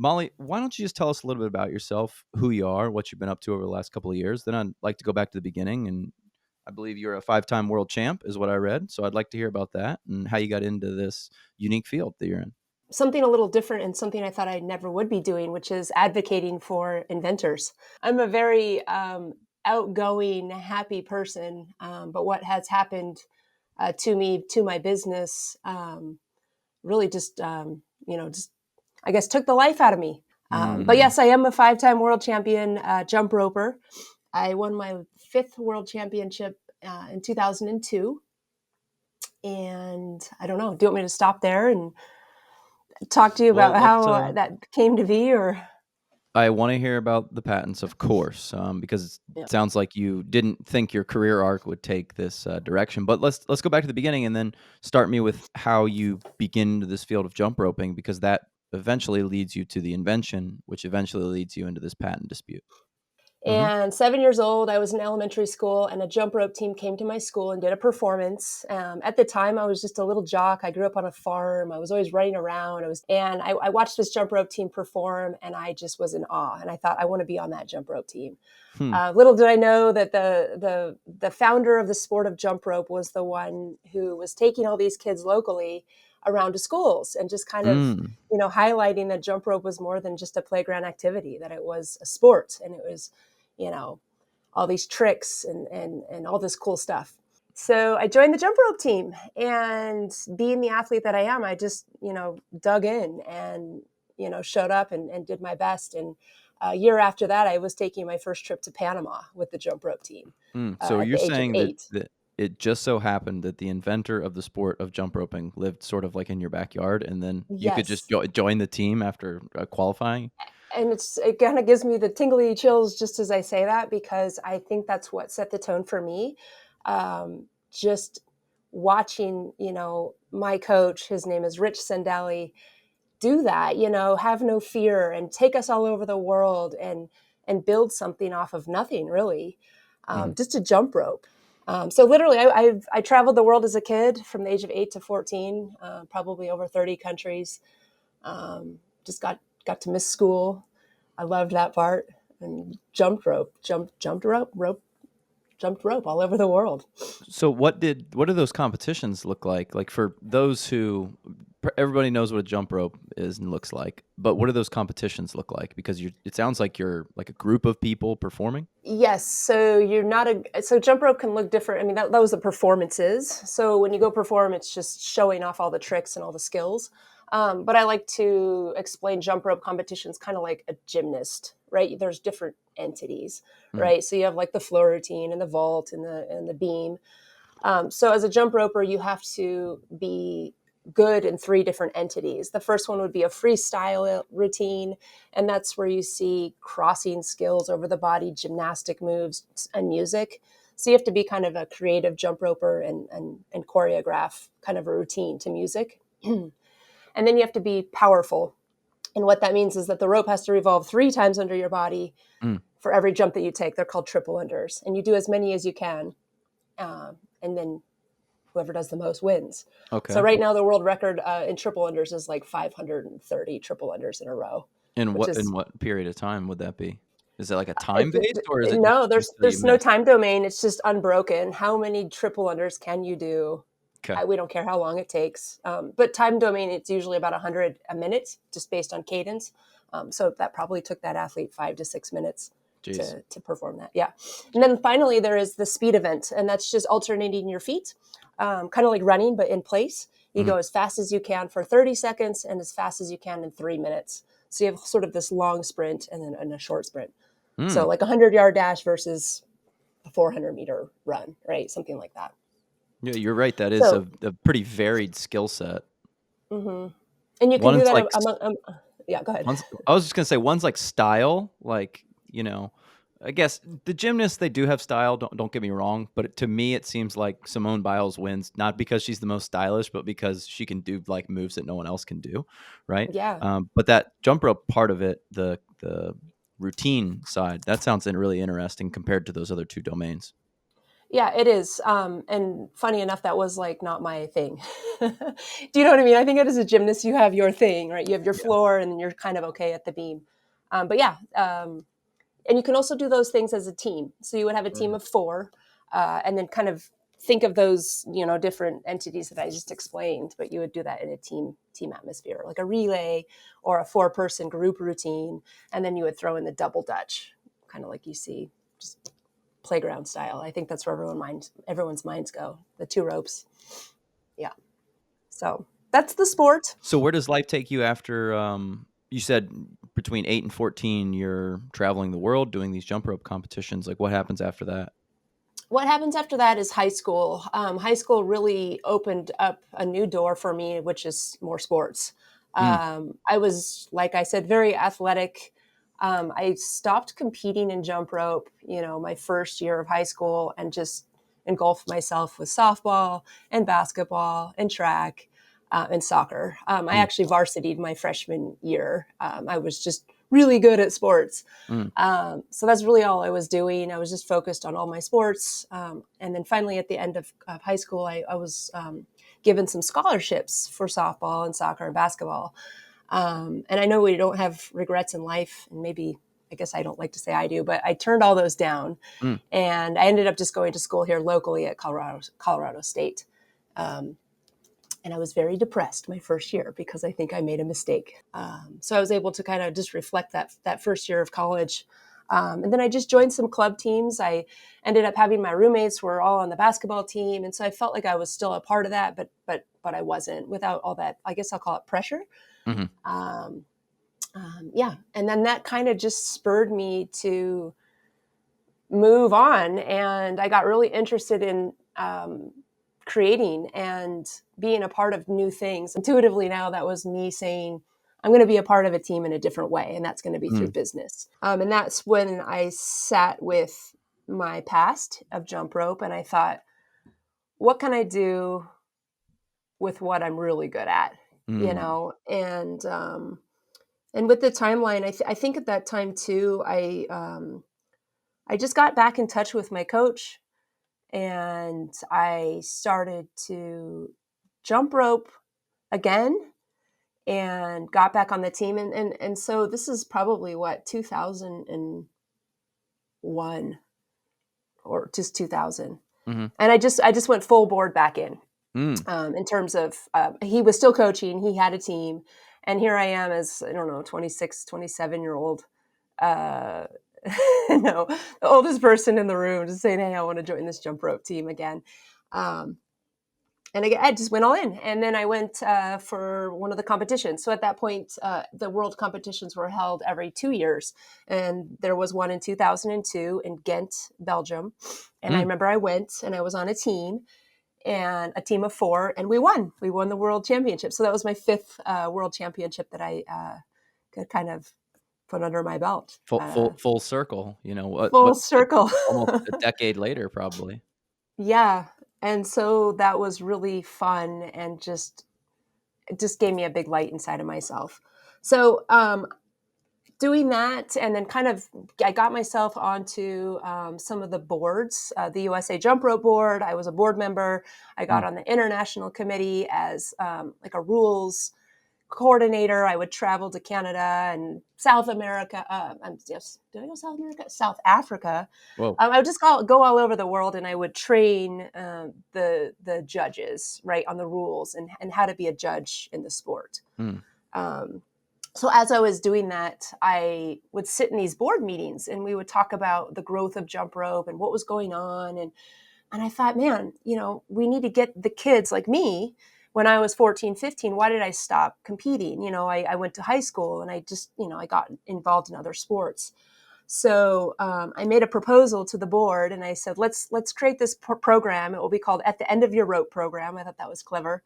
Molly, why don't you just tell us a little bit about yourself, who you are, what you've been up to over the last couple of years? Then I'd like to go back to the beginning. And I believe you're a 5-time world champ, is what I read. So I'd like to hear about that and how you got into this unique field that you're in. Something a little different and something I thought I never would be doing, which is advocating for inventors. I'm a very outgoing, happy person, but what has happened to me, to my business, really just, just I guess took the life out of me. But Mm. yes, I am a 5-time world champion jump roper. I won my 5th world championship in 2002. And I don't know, do you want me to stop there and talk to you Well, about let's. how that came to be, or? I want to hear about the patents, of course, because Yeah. it sounds like you didn't think your career arc would take this direction. But let's go back to the beginning and then start me with how you begin into this field of jump roping, because that eventually leads you to the invention, which eventually leads you into this patent dispute. Hmm. And 7 years old, I was in elementary school, and a jump rope team came to my school and did a performance. At the time, I was just a little jock. I grew up on a farm. I was always running around. I watched this jump rope team perform, and I just was in awe. And I thought, I want to be on that jump rope team. Hmm. Little did I know that the founder of the sport of jump rope was the one who was taking all these kids locally around to schools and just kind of, Mm. highlighting that jump rope was more than just a playground activity, that it was a sport, and it was, all these tricks and all this cool stuff. So I joined the jump rope team, and being the athlete that I am, I just, dug in and, showed up and did my best. And a year after that, I was taking my first trip to Panama with the jump rope team So at you're the age of saying that 8. it just so happened that the inventor of the sport of jump roping lived sort of like in your backyard, and then you could just Yes. join the team after qualifying? And it kind of gives me the tingly chills just as I say that, because I think that's what set the tone for me. Just watching, my coach, his name is Rich Sandali, do that, have no fear and take us all over the world and build something off of nothing, really, Mhm. just a jump rope. So literally, I traveled the world as a kid from the age of 8 to 14, probably over 30 countries. Just got to miss school. I loved that part, and jumped rope all over the world. So what do those competitions look like? Like for those who everybody knows what a jump rope is and looks like, but what do those competitions look like? Because it sounds like you're like a group of people performing. Yes, so you're not so jump rope can look different. I mean, that was the performances. So when you go perform, it's just showing off all the tricks and all the skills. But I like to explain jump rope competitions kind of like a gymnast, right? There's different entities, Mm. right? So you have like the floor routine and the vault and the beam. So as a jump roper, you have to be good in 3 different entities. The first one would be a freestyle routine, and that's where you see crossing skills over the body, gymnastic moves, and music. So you have to be kind of a creative jump roper and choreograph kind of a routine to music. And then you have to be powerful. And what that means is that the rope has to revolve 3 times under your body Mm. for every jump that you take. They're called triple unders. And you do as many as you can. And then whoever does the most wins. So Okay. right now the world record in triple unders is like 530 triple unders in a row, which In is what period of time would that be? Is it like a time based, or is it no, just so you there's no miss? time domain. It's just unbroken. How many triple unders can you do? Okay. We don't care how long it takes. But time domain, it's usually about 100 a minute, just based on cadence. So that probably took that athlete 5 to 6 minutes Jeez. to perform that. Yeah. And then finally, there is the speed event, and that's just alternating your feet, kind of like running, but in place. You Mhm. go as fast as you can for 30 seconds and as fast as you can in 3 minutes. So you have sort of this long sprint and a short sprint. Mm. So like a 100-yard dash versus a 400-meter run, right? Something like that. Yeah, you're right. That is So, a pretty varied skill set. and you can do One's that like yeah, go ahead. One's I was just gonna say one's like style, like, I guess the gymnasts, they do have style, don't get me wrong, but to me it seems like Simone Biles wins not because she's the most stylish, but because she can do like moves that no one else can do, right? Yeah. But that jump rope part of it, the routine side, that sounds really interesting compared to those other two domains. Yeah, it is. And funny enough, that was like not my thing. Do you know what I mean? I think as a gymnast, you have your thing, right? You have your Yeah. floor, and then you're kind of okay at the beam. But yeah, and you can also do those things as a team. So you would have a team Right. of four, and then kind of think of those, different entities that I just explained. But you would do that in a team atmosphere, like a relay or a 4-person group routine, and then you would throw in the double dutch, kind of like you see, just playground style. I think that's where everyone's minds go. The 2 ropes. Yeah. So that's the sport. So where does life take you after, you said between 8 and 14, you're traveling the world doing these jump rope competitions. Like, what happens after that? What happens after that is high school. High school really opened up a new door for me, which is more sports. Mm, I was, like I said, very athletic. I stopped competing in jump rope, my first year of high school, and just engulfed myself with softball and basketball and track and soccer. I mm, actually varsityed my freshman year. I was just really good at sports. mm, So that's really all I was doing. I was just focused on all my sports. And then finally, at the end of high school, I was given some scholarships for softball and soccer and basketball. And I know we don't have regrets in life, and maybe I guess I don't like to say I do, but I turned all those down, mm. and I ended up just going to school here locally at Colorado State. Um, and I was very depressed my first year because I think I made a mistake. So I was able to kind of just reflect that first year of college. And then I just joined some club teams. I ended up having my roommates were all on the basketball team, and so I felt like I was still a part of that, but I wasn't without all that. I guess I'll call it pressure. Mhm. Um, yeah, and then that kind of just spurred me to move on, and I got really interested in creating and being a part of new things. Intuitively now, that was me saying, I'm going to be a part of a team in a different way, and that's going to be through Mm, business. And that's when I sat with my past of jump rope, and I thought, what can I do with what I'm really good at? mm, And with the timeline, I think at that time too, I just got back in touch with my coach, and I started to jump rope again and got back on the team. And so this is probably what, 2001 or just 2000. mhm, And I just went full board back mm. in terms of, he was still coaching, he had a team. And here I am as, I don't know, 26, 27-year old, uh, no, the oldest person in the room, just saying, hey, I want to join this jump rope team again. Um, and again, I just went all in. And then I went for one of the competitions. So at that point, the world competitions were held every 2 years. And there was one in 2002 in Ghent, Belgium. And I Mm. remember I went and I was on a team, and a team of 4, and we won. We won the world championship. So that was my 5th world championship that I could kind of put under my belt. Full circle, Full what circle. almost a decade later, probably. Yeah. And so that was really fun, and it just gave me a big light inside of myself. So doing that, and then kind of I got myself onto some of the boards, the USA Jump Rope Board. I was a board member. I got Mm, on the international committee as like a rules coordinator. I would travel to Canada and South America. Yes, did I go South America? South Africa. whoa. I would just go all over the world, and I would train the judges, right, on the rules and how to be a judge in the sport. Mm, Um, so as I was doing that, I would sit in these board meetings, and we would talk about the growth of jump rope and what was going on. And I thought, man, we need to get the kids like me. When I was 14, 15, why did I stop competing? I went to high school, and I just, I got involved in other sports. So I made a proposal to the board, and I said, let's create this program. It will be called At the End of Your Rope program. I thought that was clever.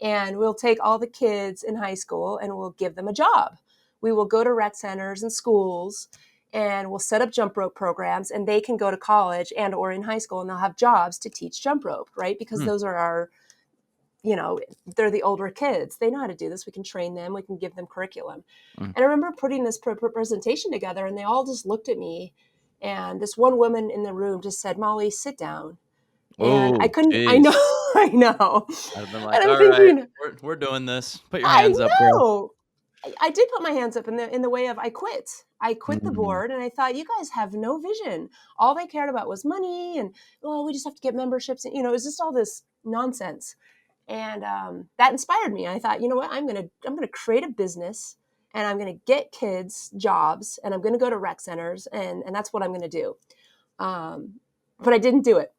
And we'll take all the kids in high school and we'll give them a job. We will go to rec centers and schools, and we'll set up jump rope programs, and they can go to college and or in high school, and they'll have jobs to teach jump rope, right? Because mm, those are our, they're the older kids. They know how to do this. We can train them. We can give them curriculum. mm, And I remember putting this presentation together, and they all just looked at me. And this one woman in the room just said, Molly, sit down. And I Oh, couldn't, I know, jeez. I know. I'd have been And like, I'm all right, thinking, we're doing this. Put your I hands up, girl. know. I did put my hands up in the way of I quit. I quit the Mm, board and I thought, you guys have no vision. All they cared about was money and, well, we just have to get memberships. And, it was just all this nonsense. And that inspired me. I thought, you know what, I'm gonna create a business and I'm gonna get kids jobs and I'm gonna go to rec centers and that's what I'm gonna do. But I didn't do it.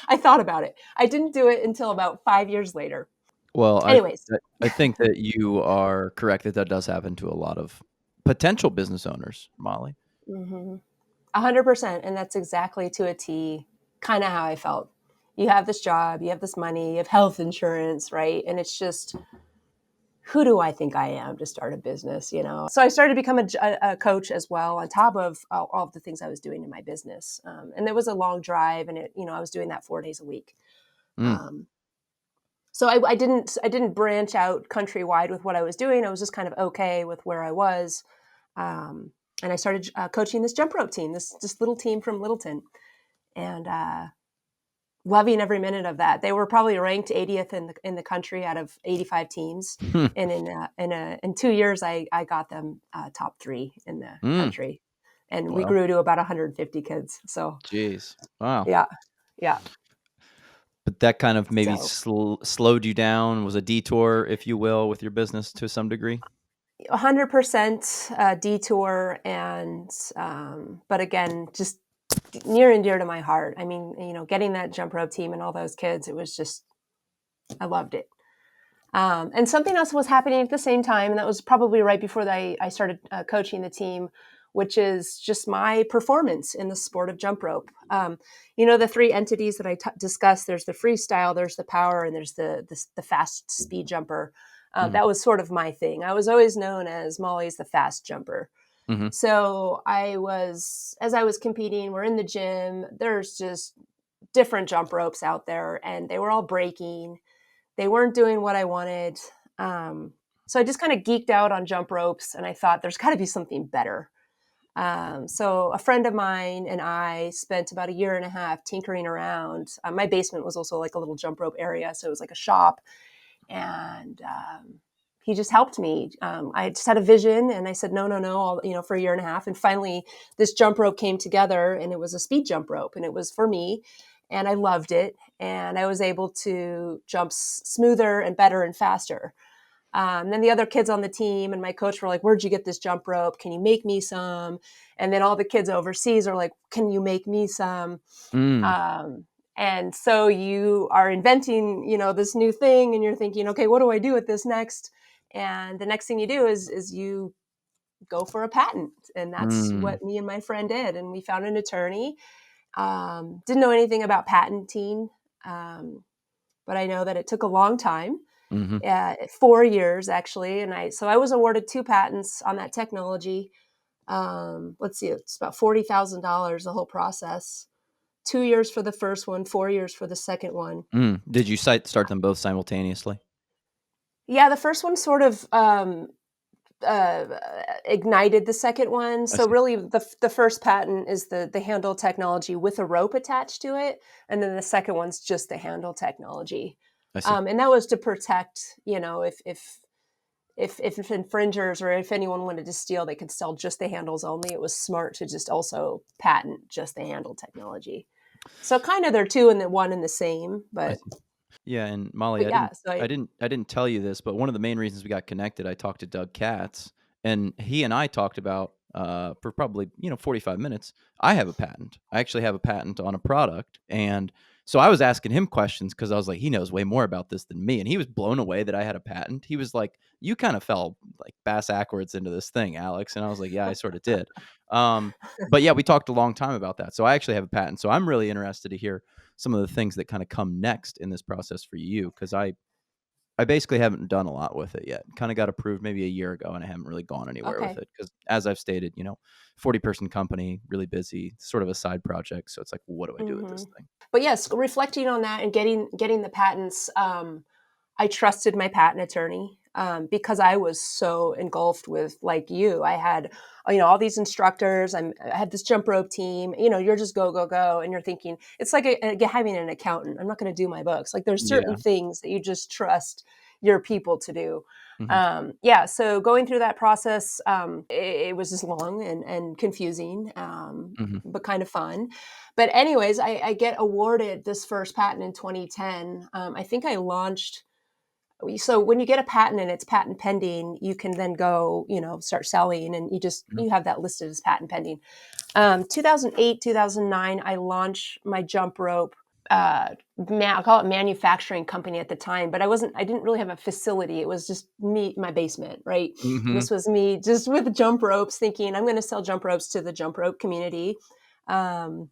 I thought about it. I didn't do it until about 5 years later. well, Anyways. I think that you are correct that that does happen to a lot of potential business owners, Molly. Mm-hmm. 100%. And that's exactly to a T kind of how I felt. You have this job, you have this money, you have health insurance, right? And it's just, who do I think I am to start a business, So I started to become a coach as well, on top of all of the things I was doing in my business. And there was a long drive, and I was doing that 4 days a week. Mm, Um, so I didn't branch out countrywide with what I was doing. I was just kind of okay with where I was. Um, and I started coaching this jump rope team, this little team from Littleton, and loving every minute of that. They were probably ranked 80th in the country out of 85 teams, hmm, and in 2 years, I got them top three in the mm. country, and we Well, grew to about 150 kids. So jeez. Wow. yeah, yeah. But that kind of maybe So slowed you down, was a detour, if you will, with your business to some degree? 100% detour, and but again, just near and dear to my heart. I mean, getting that jump rope team and all those kids, it was just, I loved it. And something else was happening at the same time, and that was probably right before I started coaching the team, which is just my performance in the sport of jump rope. The three entities that I discussed, there's the freestyle, there's the power, and there's the fast speed jumper. Mhm, That was sort of my thing. I was always known as Molly's the fast jumper. mhm, So as I was competing, we're in the gym, there's just different jump ropes out there, and they were all breaking. They weren't doing what I wanted. Um, so I just kind of geeked out on jump ropes, and I thought there's got to be something better. So a friend of mine and I spent about a year and a half tinkering around. My basement was also like a little jump rope area, so it was like a shop, and he just helped me. I just had a vision, and I said, no, no, no, for a year and a half. And finally, this jump rope came together, and it was a speed jump rope, and it was for me, and I loved it. And I was able to jump smoother and better and faster. Then the other kids on the team and my coach were like, where'd you get this jump rope? Can you make me some? And then all the kids overseas are like, can you make me some? mm, Um, and so you are inventing, this new thing, and you're thinking, okay, what do I do with this next? And the next thing you do is you go for a patent, and that's mm, what me and my friend did. And we found an attorney. Didn't know anything about patenting, but I know that it took a long time, mhm. 4 years actually, and I was awarded two patents on that technology. Let's see, it's about $40,000 the whole process. 2 years for the first one, 4 years for the second one. Mm. Did you start them both simultaneously? Yeah, the first one sort of uh, ignited the second one. I So see. really, the first patent is the handle technology with a rope attached to it, and then the second one's just the handle technology. I see. And that was to protect, if infringers or if anyone wanted to steal, they could sell just the handles only. It was smart to just also patent just the handle technology. So kind of they're two and the one and the same, I but see. Yeah, and Molly, but yeah. So I didn't tell you this, but one of the main reasons we got connected, I talked to Doug Katz, and he and I talked about for probably 45 minutes. I have a patent. I actually have a patent on a product, and so I was asking him questions because I was like, he knows way more about this than me, and he was blown away that I had a patent. He was like, "You kind of fell like bass backwards into this thing, Alex," and I was like, "Yeah, I sort of did." Um, but yeah, we talked a long time about that. So I actually have a patent. So I'm really interested to hear some of the things that kind of come next in this process for you because I basically haven't done a lot with it yet. Kind of got approved maybe a year ago, and I haven't really gone anywhere with okay, it because, as I've stated, 40-person company, really busy, sort of a side project. So it's like, what do I do with hmm this thing? but yes, reflecting on that and getting the patents. I trusted my patent attorney. because I was so engulfed with, like you, I had, all these instructors. I had this jump rope team. You're just go, go, go. And you're thinking, it's like having an accountant. I'm not going to do my books. Like there's certain Yeah. things that you just trust your people to do. Mhm. So going through that process, it was just long and confusing, Mhm. but kind of fun. But anyways, I get awarded this first patent in 2010. I think I launched. So when you get a patent and it's patent pending, you can then go, start selling, and Mhm. you have that listed as patent pending. 2008, 2009, I launched my jump rope. I'll call it manufacturing company at the time, but I didn't really have a facility. It was just me, my basement, right? Mhm. This was me just with jump ropes, thinking I'm going to sell jump ropes to the jump rope community. Um,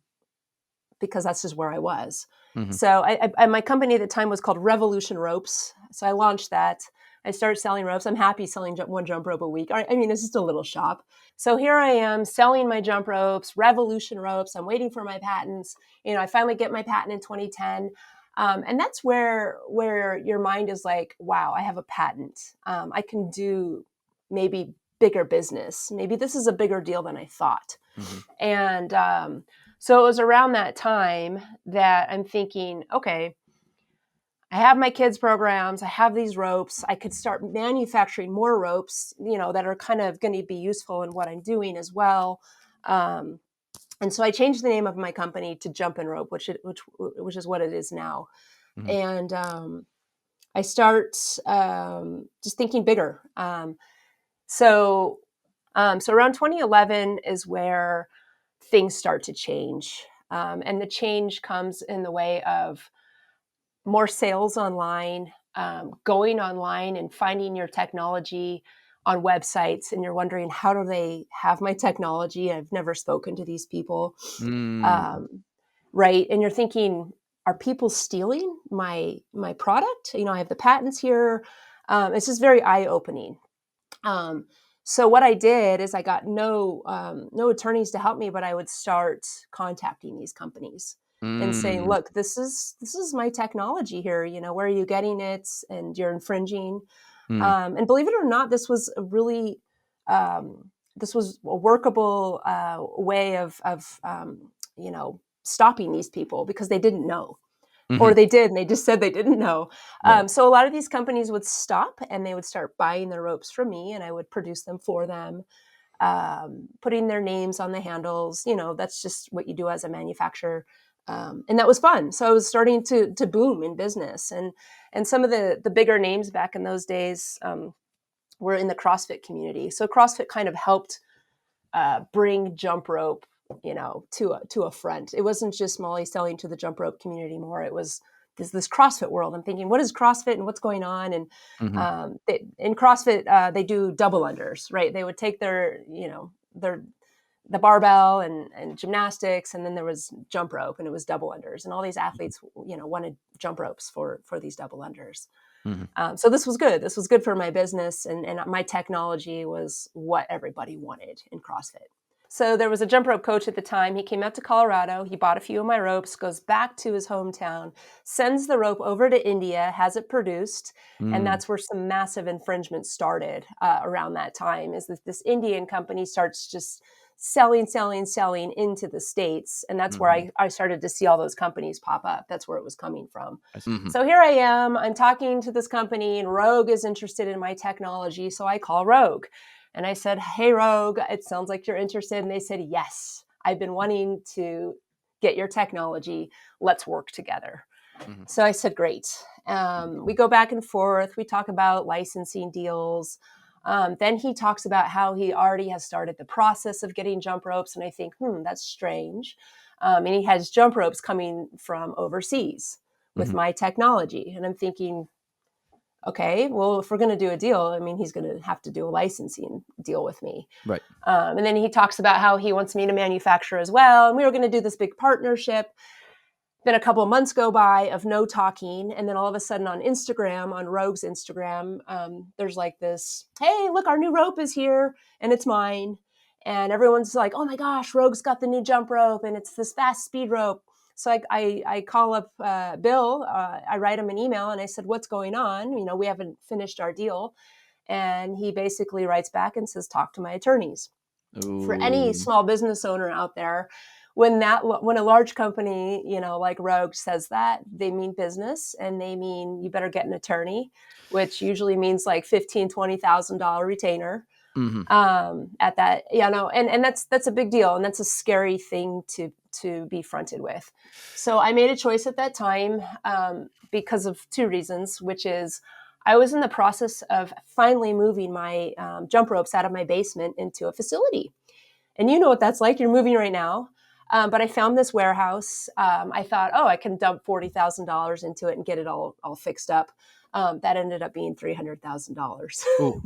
because that's just where I was. Mhm. So my company at the time was called Revolution Ropes. So I launched that. I started selling ropes. I'm happy selling one jump rope a week. I mean, it's just a little shop. So here I am selling my jump ropes, Revolution Ropes. I'm waiting for my patents. I finally get my patent in 2010. And that's where your mind is like, wow, I have a patent. I can do maybe bigger business. Maybe this is a bigger deal than I thought. Mhm. And so it was around that time that I'm thinking, okay, I have my kids' programs, I have these ropes, I could start manufacturing more ropes, that are kind of going to be useful in what I'm doing as well. Um, and so I changed the name of my company to Jump and Rope, which is what it is now. Mhm. And I start just thinking bigger. So so around 2011 is where things start to change. And the change comes in the way of more sales online, going online and finding your technology on websites. And you're wondering, how do they have my technology? I've never spoken to these people. Mm. Um, right. And you're thinking, are people stealing my product? I have the patents here. It's just very eye opening. Um, so what I did is I got no attorneys to help me, but I would start contacting these companies and saying, Mm. "Look, this is my technology here. Where are you getting it? And you're infringing." Mm. And believe it or not, this was a workable way of stopping these people because they didn't know, or Mhm. they did, and they just said they didn't know. Right. So a lot of these companies would stop and they would start buying the ropes from me, and I would produce them for them, putting their names on the handles. That's just what you do as a manufacturer. And that was fun. So I was starting to boom in business, and some of the bigger names back in those days were in the CrossFit community. So CrossFit kind of helped bring jump rope, to a front. It wasn't just Molly selling to the jump rope community more. It was this CrossFit world. I'm thinking, what is CrossFit and what's going on? And Mhm. in CrossFit, they do double unders, right? They would take their the barbell and gymnastics, and then there was jump rope, and it was double unders, and all these athletes, wanted jump ropes for these double unders. Mhm. So this was good. This was good for my business, and my technology was what everybody wanted in CrossFit. So there was a jump rope coach at the time. He came out to Colorado. He bought a few of my ropes, goes back to his hometown, sends the rope over to India, has it produced, and Mm. that's where some massive infringement started around that time. Is that this Indian company starts just selling into the States, and that's where Mhm. I started to see all those companies pop up. That's where it was coming from. I see. Mhm. So here I am, I'm talking to this company, and Rogue is interested in my technology. So I call Rogue and I said, "Hey, Rogue, it sounds like you're interested." And they said, "Yes, I've been wanting to get your technology. Let's work together." Mhm. So I said, "Great." We go back and forth. We talk about licensing deals. Then he talks about how he already has started the process of getting jump ropes. And I think, that's strange. And he has jump ropes coming from overseas with Mhm. my technology. And I'm thinking, okay, well, if we're going to do a deal, I mean, he's going to have to do a licensing deal with me. Right. And then he talks about how he wants me to manufacture as well. And we were going to do this big partnership. Then a couple of months go by of no talking. And then all of a sudden on Instagram, on Rogue's Instagram, there's like this, "Hey, look, our new rope is here and it's mine." And everyone's like, "Oh my gosh, Rogue's got the new jump rope and it's this fast speed rope." So I call up Bill, I write him an email and I said, what's going on? We haven't finished our deal. And he basically writes back and says, talk to my attorneys. For any Ooh. small business owner out there, when a large company, like Rogue says that, they mean business, and they mean you better get an attorney, which usually means like $15,000-$20,000 retainer Hmm. at that, and that's a big deal, and that's a scary thing to be fronted with. So I made a choice at that time, because of two reasons, which is I was in the process of finally moving my jump ropes out of my basement into a facility. And you know what that's like. You're moving right now. But I found this warehouse. I thought, oh, I can dump $40,000 into it and get it all fixed up. That ended up being $300,000. Ooh.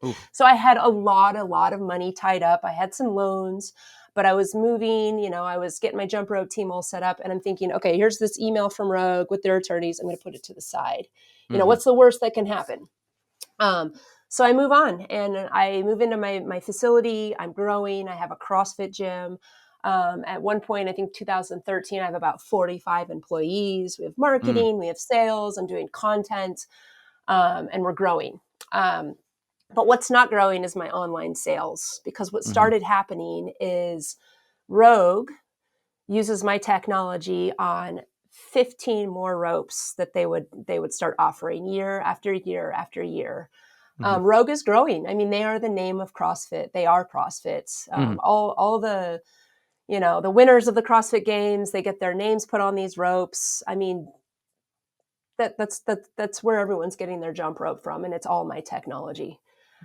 Ooh. So I had a lot of money tied up. I had some loans, but I was moving, I was getting my jump rope team all set up, and I'm thinking, okay, here's this email from Rogue with their attorneys. I'm going to put it to the side. Hmm. What's the worst that can happen? So I move on and I move into my facility. I'm growing. I have a CrossFit gym. At one point, I think 2013, I have about 45 employees. We have Mm. marketing, we have sales. I'm doing content, and we're growing. But what's not growing is my online sales, because what Hmm. started happening is Rogue uses my technology on 15 more ropes that they would start offering year after year after year. Hmm. Rogue is growing. I mean, they are the name of CrossFit. They are CrossFit. Hmm. All the winners of the CrossFit Games, they get their names put on these ropes. I mean, that's where everyone's getting their jump rope from, and it's all my technology.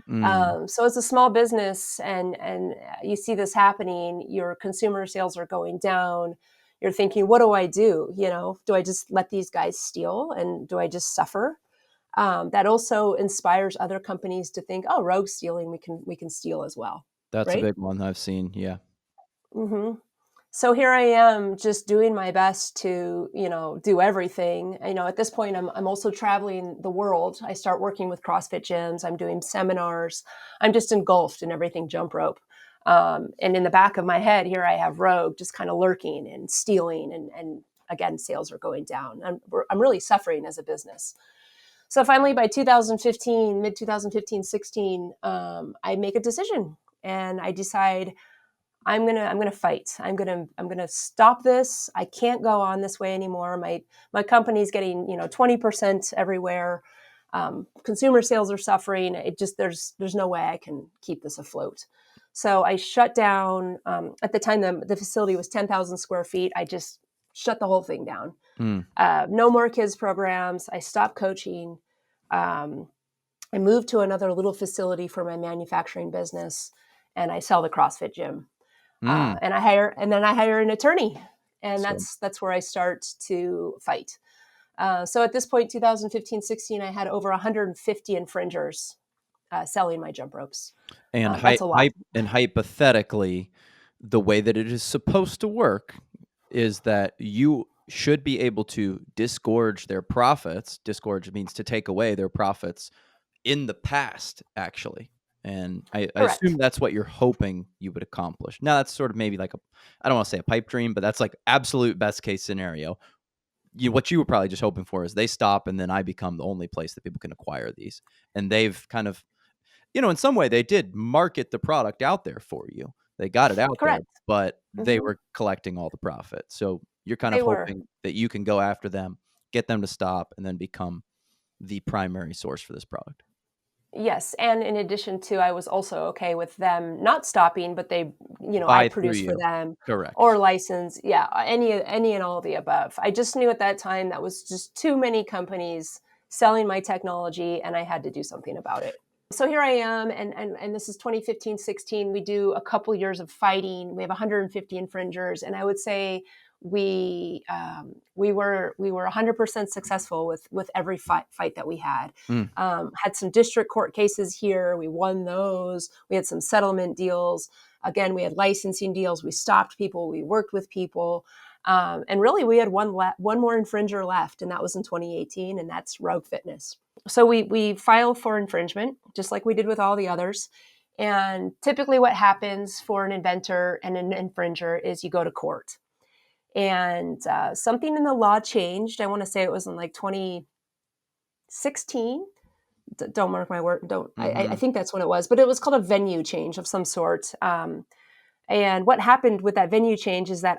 Mm. So as a small business, and you see this happening, your consumer sales are going down. You're thinking, what do I do? Do I just let these guys steal, and do I just suffer? That also inspires other companies to think, oh, Rogue's stealing, we can steal as well, That's a right? big one I've seen. Yeah. hmm So here I am, just doing my best to, do everything. At this point, I'm also traveling the world. I start working with CrossFit gyms. I'm doing seminars. I'm just engulfed in everything jump rope. And in the back of my head, here I have Rogue just kind of lurking and stealing, and again, sales are going down. I'm really suffering as a business. So finally, by 2015, mid 2015, 16, I make a decision, and I decide I'm gonna fight. I'm gonna stop this. I can't go on this way anymore. My company's getting 20% everywhere. Consumer sales are suffering. It just there's no way I can keep this afloat. So I shut down. At the time, the facility was 10,000 square feet. I just shut the whole thing down. Mm. No more kids programs. I stopped coaching. Um, I moved to another little facility for my manufacturing business, and I sell the CrossFit gym. Mm. And then I hire an attorney, and So, that's where I start to fight. So at this point, 2015, 16, I had over 150 infringers selling my jump ropes. and That's a lot. hypothetically, the way that it is supposed to work is that you should be able to disgorge their profits. Disgorge means to take away their profits in the past, actually. And I assume Correct. that's what you're hoping you would accomplish. Now, that's sort of maybe like I don't want to say a pipe dream, but that's like absolute best case scenario. What you were probably just hoping for is they stop and then I become the only place that people can acquire these. And they've kind of, in some way they did market the product out there for you. They got it out there, Correct. but they hmm were collecting all the profit. So you're kind They of were. hoping that you can go after them, get them to stop, and then become the primary source for this product. Yes, and in addition to, I was also okay with them not stopping, but I Buy through produce for you. them, Correct. or license, yeah, any and all of the above. I just knew at that time that was just too many companies selling my technology, and I had to do something about it. So here I am, and this is 2015, 16. We do a couple years of fighting. We have 150 infringers, and I would say we were 100% successful with every fight that we had. Mm. Had some district court cases here. We won those. We had some settlement deals. Again, we had licensing deals. We stopped people. We worked with people. And really, we had one more infringer left, and that was in 2018, and that's Rogue Fitness. So we file for infringement, just like we did with all the others. And typically, what happens for an inventor and an infringer is you go to court. And something in the law changed. I want to say it was in like 2016. Don't mark my word. Don't. I Mm-hmm. think that's when it was. But it was called a venue change of some sort. And what happened with that venue change is that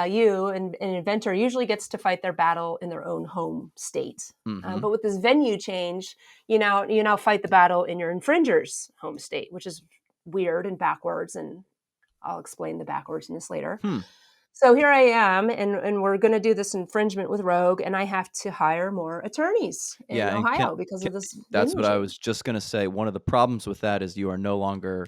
you and an inventor usually gets to fight their battle in their own home state. Mm-hmm. But with this venue change, you now fight the battle in your infringer's home state, which is weird and backwards. And I'll explain the backwardness later. Hmm. So here I am, and we're going to do this infringement with Rogue, and I have to hire more attorneys in Yeah, and Ohio because ca of this that's venue what I was change. just gonna say. One of the problems with that is you are no longer,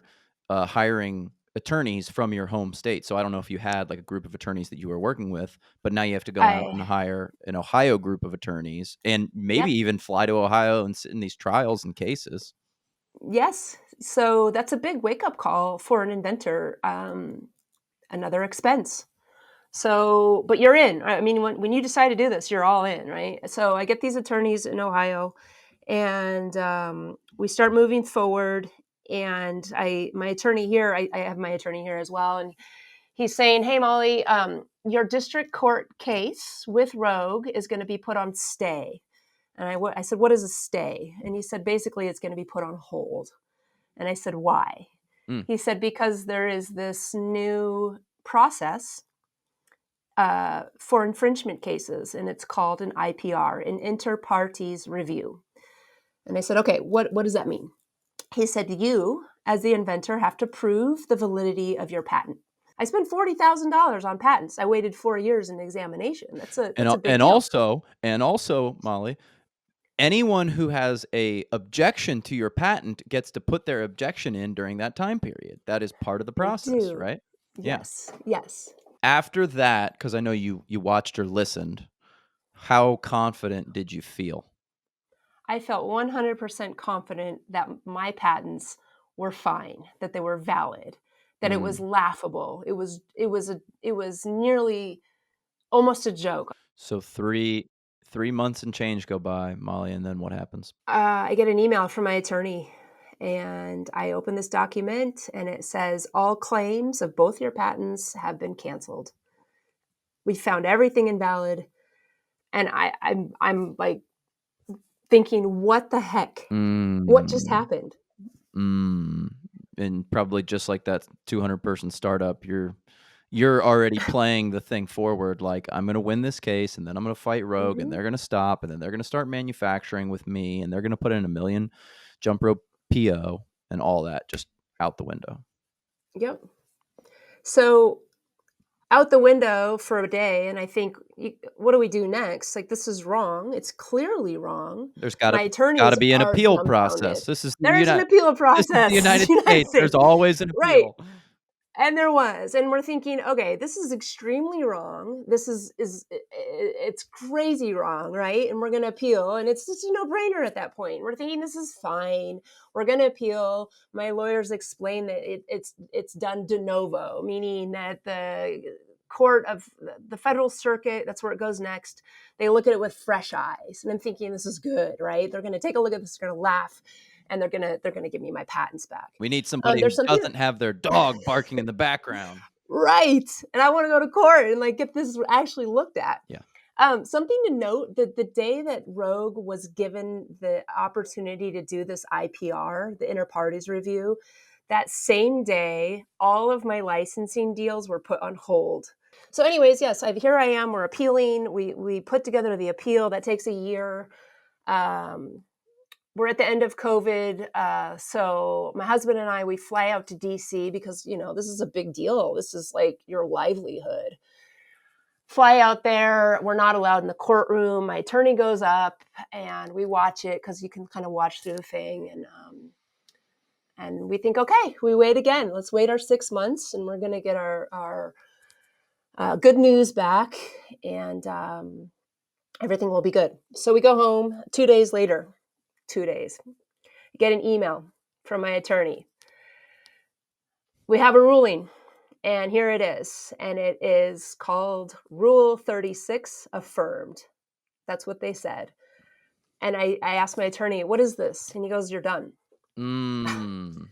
hiring attorneys from your home state. So I don't know if you had, like, a group of attorneys that you were working with, but now you have to go out and I hire an Ohio group of attorneys and maybe Yep. even fly to Ohio and sit in these trials and cases. Yes. So that's a big wake up call for an inventor. Another expense. So, but you're in. I mean, when you decide to do this, you're all in, right? So I get these attorneys in Ohio, and we start moving forward. And my attorney here, I have my attorney here as well, and he's saying, "Hey, Molly, your district court case with Rogue is going to be put on stay." And I said, "What is a stay?" And he said, "Basically, it's going to be put on hold." And I said, "Why?" Mm. He said, "Because there is this new process for infringement cases, and it's called an IPR, an inter partes review." And I said, "Okay, what does that mean?" He said, "You, as the inventor, have to prove the validity of your patent." I spent $40,000 on patents. I waited 4 years in examination. And That's a al big deal. and also, Molly, anyone who has a objection to your patent gets to put their objection in during that time period. That is part of the They process, do. right? Yeah. Yes, yes. After that, because I know you watched or listened, how confident did you feel? I felt 100% confident that my patents were fine, that they were valid, that it was Mm. laughable. It was nearly almost a joke. So 3 months and change go by, Molly, and then what happens? I get an email from my attorney, and I open this document, and it says all claims of both your patents have been canceled. We found everything invalid, and I'm like thinking, what the heck? What just Mm. happened? Mm. And probably just like that 200-person startup, you're already playing the thing forward like, "I'm gonna win this case, and then I'm gonna fight Rogue, and Hmm. they're gonna stop, and then they're gonna start manufacturing with me, and they're gonna put in a million jump rope PO," and all that just out the window. Yep. So out the window for a day, and I think, what do we do next? Like, this is wrong. It's clearly wrong. There's My gotta attorneys be an are appeal process. dumbfounded. This is the There is an United appeal this is the process. It's United the United States. There's States. always an Right. appeal. And there was, and we're thinking, okay, this is extremely wrong. This it's crazy wrong, right? And we're going to appeal, and it's just a no-brainer at that point. We're thinking this is fine. We're going to appeal. My lawyers explain that it's done de novo, meaning that the court of the federal circuit, that's where it goes next. They look at it with fresh eyes, and I'm thinking this is good, right? They're going to take a look at this, they're going to laugh, and they're going to give me my patents back. We need somebody who There's something doesn't have their dog barking in the background. right. And I want to go to court and like get this actually looked at. Yeah. Something to note that the day that Rogue was given the opportunity to do this IPR, the inter parties review, that same day, all of my licensing deals were put on hold. So, anyways, yes, here I am. We're appealing. We put together the appeal. That takes a year. Um, we're at the end of COVID. So my husband and I, we fly out to DC because, this is a big deal. This is like your livelihood. Fly out there. We're not allowed in the courtroom. My attorney goes up and we watch it because you can kind of watch through the thing. And we think, okay, we wait again. Let's wait our 6 months and we're going to get our good news back and everything will be good. So we go home 2 days later, 2 days. Get an email from my attorney. We have a ruling, and here it is. And it is called Rule 36 Affirmed. That's what they said. And I asked my attorney, what is this? And he goes, you're done. Mm.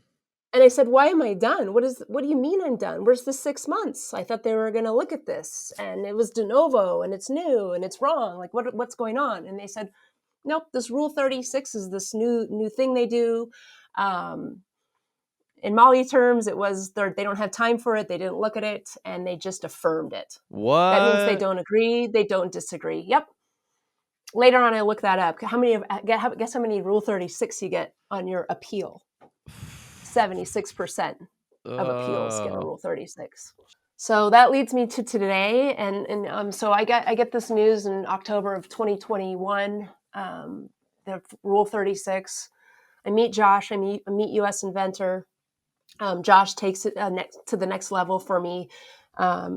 And I said, why am I done? What do you mean I'm done? Where's the 6 months? I thought they were going to look at this, and it was de novo, and it's new, and it's wrong. Like, what's going on? And they said, nope, this Rule 36 is this new thing they do. In Molly terms, it was they don't have time for it. They didn't look at it, and they just affirmed it. That means they What? don't agree. They don't disagree. Yep. Later on, I looked that up. Guess how many Rule 36 you get on your appeal? 76% of appeals get a Uh, Rule 36. So that leads me to today, and so I get this news in October of 2021. The Rule 36. I meet Josh. I meet US Inventor. Josh takes it to the next level for me.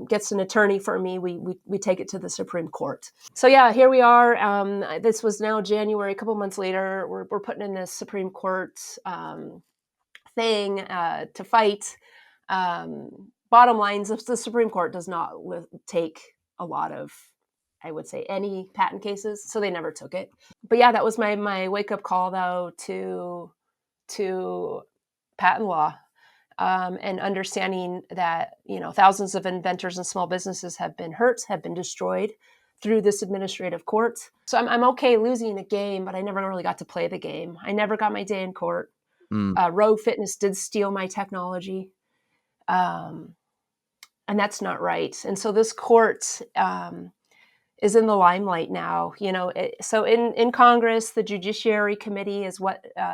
Gets an attorney for me. We take it to the Supreme Court. So yeah, here we are. This was now January. A couple months later, we're putting in this Supreme Court thing to fight. Bottom lines, the Supreme Court does not take a lot of, I would say, any patent cases, so they never took it. But yeah, that was my wake up call though to patent law. And understanding that thousands of inventors and small businesses have been hurt, have been destroyed through this administrative court. So I'm okay losing a game, but I never really got to play the game. I never got my day in court. Rogue Fitness did steal my technology, and that's not right. And so this court is in the limelight now. So in Congress, the Judiciary Committee is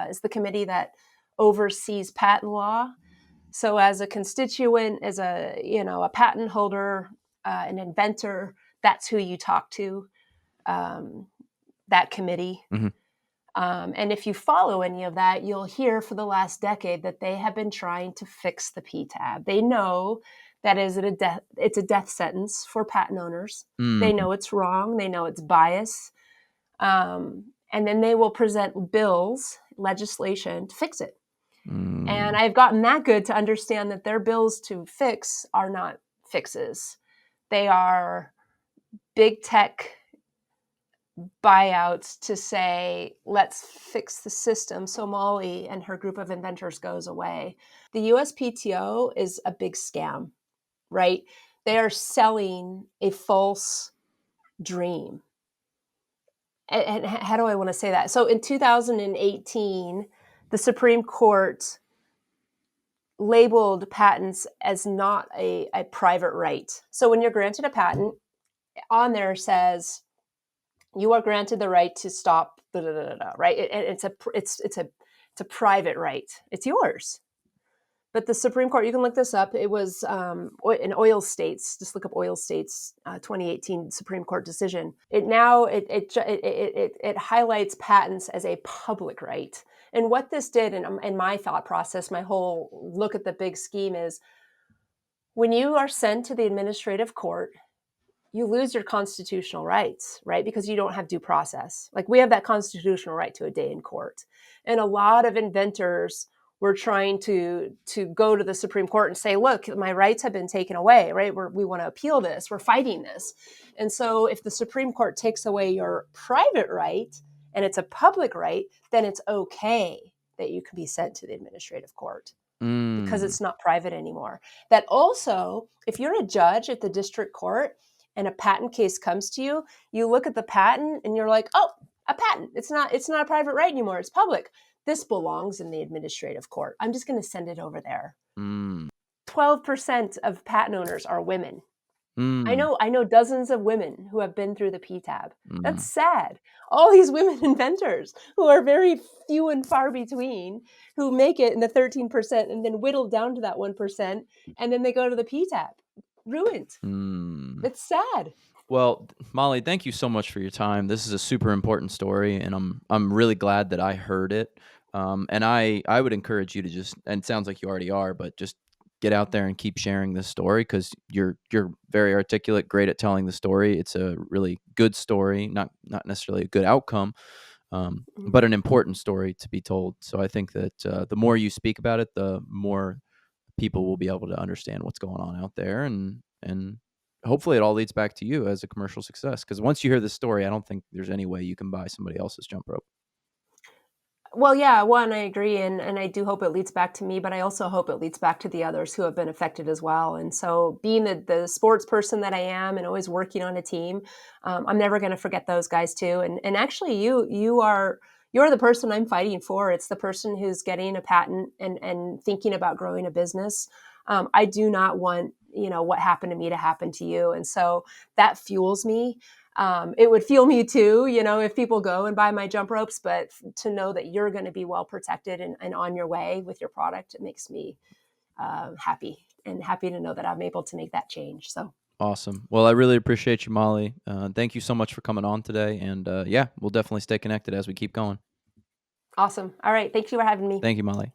is the committee that oversees patent law. So as a constituent, as a patent holder, an inventor, that's who you talk to, that committee. mm-hmm. And if you follow any of that, you'll hear for the last decade that they have been trying to fix the PTAB. They know that it's a death sentence for patent owners. They know it's wrong. They know it's bias. And then they will present bills, legislation to fix it. And I've gotten that good to understand that their bills to fix are not fixes. They are big tech buyouts to say, let's fix the system so Molly and her group of inventors goes away. The USPTO is a big scam, right? They are selling a false dream. And how do I want to say that? So in 2018, the Supreme Court labeled patents as not a private right. So when you're granted a patent, on there says you are granted the right to stop, right? It's a private right. It's yours. But the Supreme Court, you can look this up. It was in Oil States. Just look up Oil States 2018 Supreme Court decision. It highlights patents as a public right. And what this did, in my thought process, my whole look at the big scheme is, when you are sent to the administrative court, you lose your constitutional rights, right? Because you don't have due process. Like, we have that constitutional right to a day in court. And a lot of inventors were trying to go to the Supreme Court and say, look, my rights have been taken away, right? We want to appeal this. We're fighting this. And so if the Supreme Court takes away your private right and it's a public right, then it's okay that you can be sent to the administrative court because it's not private anymore. That also, if you're a judge at the district court and a patent case comes to you, you look at the patent and you're like, oh, a patent. It's not a private right anymore. It's public. This belongs in the administrative court. I'm just going to send it over there. 12% of patent owners are women. I know dozens of women who have been through the PTAB. That's sad. All these women inventors who are very few and far between, who make it in the 13% and then whittle down to that 1%, and then they go to the PTAB. Ruined. It's sad. Well, Molly, thank you so much for your time. This is a super important story, and I'm really glad that I heard it. And I would encourage you to just, and it sounds like you already are, but just get out there and keep sharing this story, because you're very articulate, great at telling the story. It's a really good story, not necessarily a good outcome, but an important story to be told. So I think that the more you speak about it, the more people will be able to understand what's going on out there, and hopefully it all leads back to you as a commercial success. Because once you hear this story, I don't think there's any way you can buy somebody else's jump rope. Well, yeah, one, I agree, and I do hope it leads back to me, but I also hope it leads back to the others who have been affected as well. And so, being the sports person that I am, and always working on a team, I'm never going to forget those guys too. And actually, you're the person I'm fighting for. It's the person who's getting a patent and thinking about growing a business. I do not want what happened to me to happen to you, and so that fuels me. It would fuel me too, if people go and buy my jump ropes, but to know that you're going to be well protected and on your way with your product, it makes me happy, and happy to know that I'm able to make that change. So Awesome. Well, I really appreciate you, Molly. Thank you so much for coming on today. And yeah, we'll definitely stay connected as we keep going. awesome. All right. Thank you for having me. Thank you, Molly.